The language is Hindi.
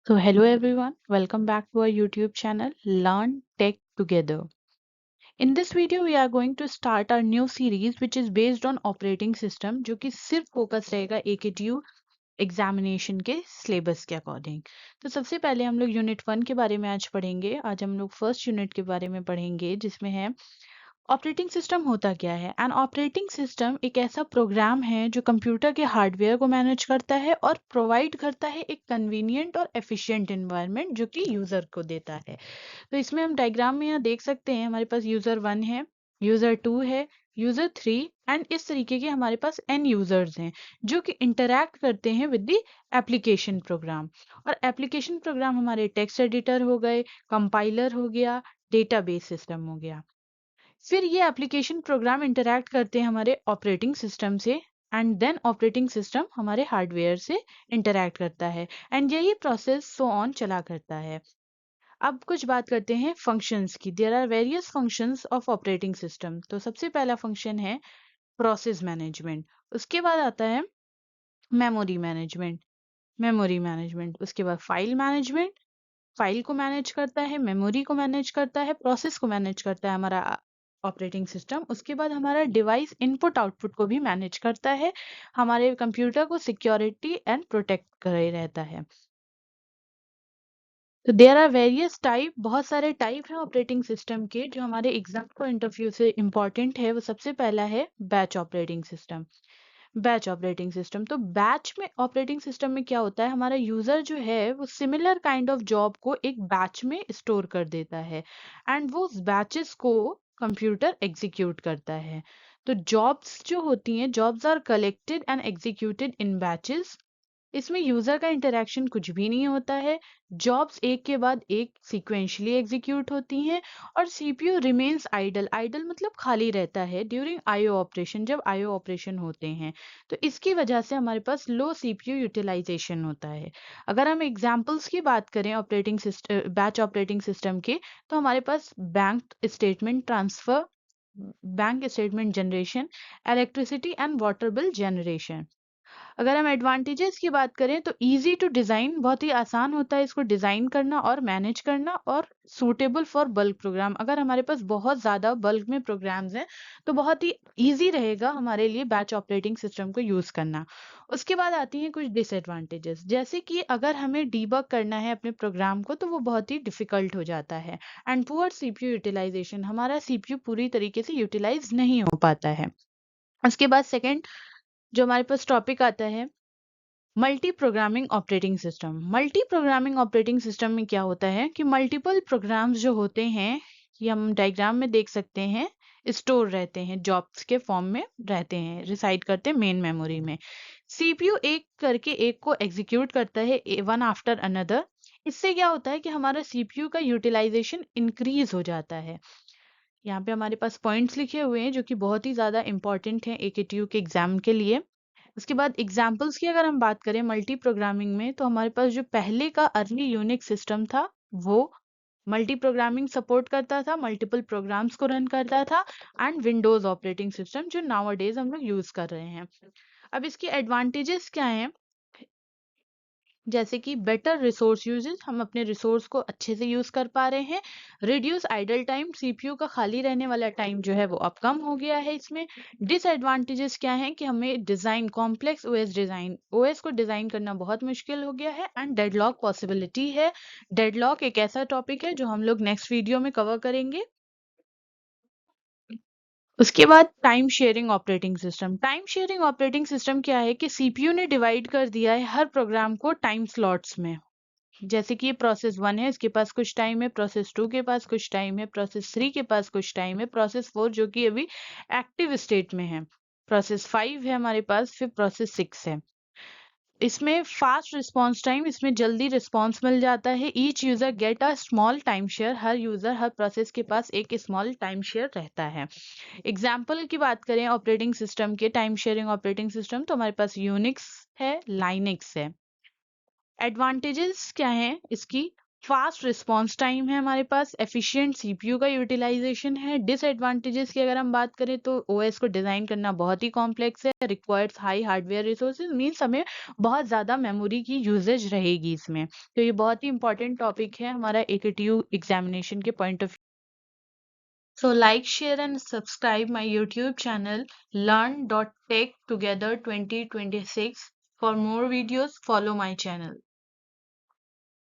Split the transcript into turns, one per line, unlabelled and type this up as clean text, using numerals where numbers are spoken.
So, hello everyone, welcome back to our YouTube channel Learn Tech Together. In this video, we are going to start our new series which is based on operating system जो कि सिर्फ फोकस रहेगा AKTU एग्जामिनेशन के सिलेबस के अकॉर्डिंग। तो सबसे पहले हम लोग यूनिट 1 के बारे में आज पढ़ेंगे। आज हम लोग फर्स्ट यूनिट के बारे में पढ़ेंगे जिसमें है ऑपरेटिंग सिस्टम होता क्या है। एंड ऑपरेटिंग सिस्टम एक ऐसा प्रोग्राम है जो कंप्यूटर के हार्डवेयर को मैनेज करता है और प्रोवाइड करता है एक कन्वीनियंट और एफिशिएंट एनवायरनमेंट जो कि यूजर को देता है। तो इसमें हम डायग्राम में यहाँ देख सकते हैं, हमारे पास यूजर 1 है, यूजर 2 है, यूजर 3 एंड इस तरीके के हमारे पास एन यूजर्स हैं जो कि इंटरैक्ट करते हैं विद द एप्लीकेशन प्रोग्राम। और एप्लीकेशन प्रोग्राम हमारे टेक्स्ट एडिटर हो गए, कंपाइलर हो गया, डेटाबेस सिस्टम हो गया। फिर ये एप्लीकेशन प्रोग्राम इंटरैक्ट करते हैं हमारे ऑपरेटिंग सिस्टम से एंड देन ऑपरेटिंग सिस्टम हमारे हार्डवेयर से इंटरैक्ट करता है एंड यही प्रोसेस सो ऑन चला करता है। अब कुछ बात करते हैं फंक्शंस की। There are various functions of operating system. तो सबसे पहला फंक्शन है प्रोसेस मैनेजमेंट, उसके बाद आता है मेमोरी मैनेजमेंट, उसके बाद फाइल मैनेजमेंट, फाइल को मैनेज करता है, मेमोरी को मैनेज करता है, प्रोसेस को मैनेज करता है हमारा ऑपरेटिंग सिस्टम। उसके बाद हमारा डिवाइस इनपुट आउटपुट को भी मैनेज करता है, हमारे कंप्यूटर को सिक्योरिटी एंड प्रोटेक्ट करे रहता है। तो देयर आर वेरियस टाइप, बहुत सारे टाइप हैं ऑपरेटिंग सिस्टम के जो हमारे एग्जाम पॉइंट ऑफ व्यू से इंपॉर्टेंट है। वो सबसे पहला है batch operating system. Batch operating system, तो बैच में ऑपरेटिंग सिस्टम में क्या होता है, हमारा यूजर जो है वो सिमिलर काइंड ऑफ जॉब को एक बैच में स्टोर कर देता है एंड वो उस बैचेस को कंप्यूटर एग्जीक्यूट करता है। तो जॉब्स जो होती हैं, jobs are collected and executed in batches. इसमें यूजर का इंटरेक्शन कुछ भी नहीं होता है, जॉब्स एक के बाद एक सीक्वेंशियली एग्जीक्यूट होती हैं और सीपीयू रिमेन्स आइडल। आइडल मतलब खाली रहता है ड्यूरिंग आईओ ऑपरेशन, जब आईओ ऑपरेशन होते हैं। तो इसकी वजह से हमारे पास लो सीपीयू यूटिलाइजेशन होता है। अगर हम एग्जांपल्स की बात करें operating system, batch operating system के, तो हमारे पास bank statement transfer, bank statement generation, electricity and water bill generation. अगर हम एडवांटेजेस की बात करें तो इजी टू डिज़ाइन, बहुत ही आसान होता है इसको डिज़ाइन करना और मैनेज करना, और सूटेबल फॉर बल्क प्रोग्राम। अगर हमारे पास बहुत ज़्यादा बल्क में प्रोग्राम्स हैं तो बहुत ही इजी रहेगा हमारे लिए बैच ऑपरेटिंग सिस्टम को यूज़ करना। उसके बाद आती हैं कुछ डिसएडवांटेजेस, जैसे कि अगर हमें डीबग करना है अपने प्रोग्राम को तो वो बहुत ही डिफिकल्ट हो जाता है एंड पुअर सीपीयू यूटिलाइजेशन, हमारा सीपीयू पूरी तरीके से यूटिलाइज नहीं हो पाता है। उसके बाद सेकेंड जो हमारे पास टॉपिक आता है multi programming operating system. Multi programming operating system में क्या होता है कि मल्टीपल प्रोग्राम्स जो होते हैं, ये हम डायग्राम में देख सकते हैं, स्टोर रहते हैं, जॉब्स के फॉर्म में रहते हैं, रिसाइड करते हैं मेन मेमोरी में। सीपीयू एक करके एक को एग्जीक्यूट करता है वन आफ्टर अनदर। इससे क्या होता है कि हमारा सीपीयू का यूटिलाइजेशन इंक्रीज हो जाता है। यहाँ पे हमारे पास पॉइंट्स लिखे हुए हैं जो कि बहुत ही ज़्यादा इंपॉर्टेंट हैं एकेटीयू के एग्जाम के लिए। उसके बाद एग्जाम्पल्स की अगर हम बात करें मल्टी प्रोग्रामिंग में, तो हमारे पास जो पहले का अर्ली यूनिक्स सिस्टम था वो मल्टी प्रोग्रामिंग सपोर्ट करता था, मल्टीपल प्रोग्राम्स को रन करता था, एंड विंडोज ऑपरेटिंग सिस्टम जो नाउअडेज हम लोग यूज कर रहे हैं। अब इसके एडवांटेजेस क्या हैं, जैसे कि बेटर रिसोर्स यूजेस, हम अपने रिसोर्स को अच्छे से यूज कर पा रहे हैं। रिड्यूस आइडल टाइम, सीपीयू का खाली रहने वाला टाइम जो है वो अब कम हो गया है इसमें। डिसएडवांटेजेस क्या है कि हमें design, complex OS design, OS को डिजाइन करना बहुत मुश्किल हो गया है एंड डेडलॉक पॉसिबिलिटी है। डेडलॉक एक ऐसा टॉपिक है जो हम लोग नेक्स्ट वीडियो में कवर करेंगे। उसके बाद time sharing operating system. Time sharing operating system क्या है कि सीपीयू ने डिवाइड कर दिया है हर प्रोग्राम को टाइम स्लॉट्स में। जैसे कि ये प्रोसेस 1 है, इसके पास कुछ टाइम है, प्रोसेस 2 के पास कुछ टाइम है, प्रोसेस 3 के पास कुछ टाइम है, प्रोसेस 4 जो कि अभी एक्टिव स्टेट में है, प्रोसेस 5 है हमारे पास, फिर प्रोसेस 6 है। इसमें फास्ट रिस्पॉन्स टाइम, इसमें जल्दी रिस्पॉन्स मिल जाता है। Each user get a small time share, her user, her process के पास एक स्मॉल टाइम शेयर रहता है। एग्जाम्पल की बात करें ऑपरेटिंग सिस्टम के, टाइम शेयरिंग ऑपरेटिंग सिस्टम, तो हमारे पास यूनिक्स है, लाइनेक्स है। एडवांटेजेस क्या हैं इसकी, फास्ट रिस्पॉन्स टाइम है हमारे पास, एफिशिएंट सीपीयू का यूटिलाइजेशन है। डिसएडवांटेजेस की अगर हम बात करें तो ओएस को डिज़ाइन करना बहुत ही कॉम्प्लेक्स है, requires high hardware resources, means हमें बहुत ज़्यादा मेमोरी की यूजेज रहेगी इसमें। तो ये बहुत ही इंपॉर्टेंट टॉपिक है हमारा एकेटीयू एग्जामिनेशन के point of. So like, share and subscribe my YouTube channel learn.tech together 2026. For more videos, follow my channel.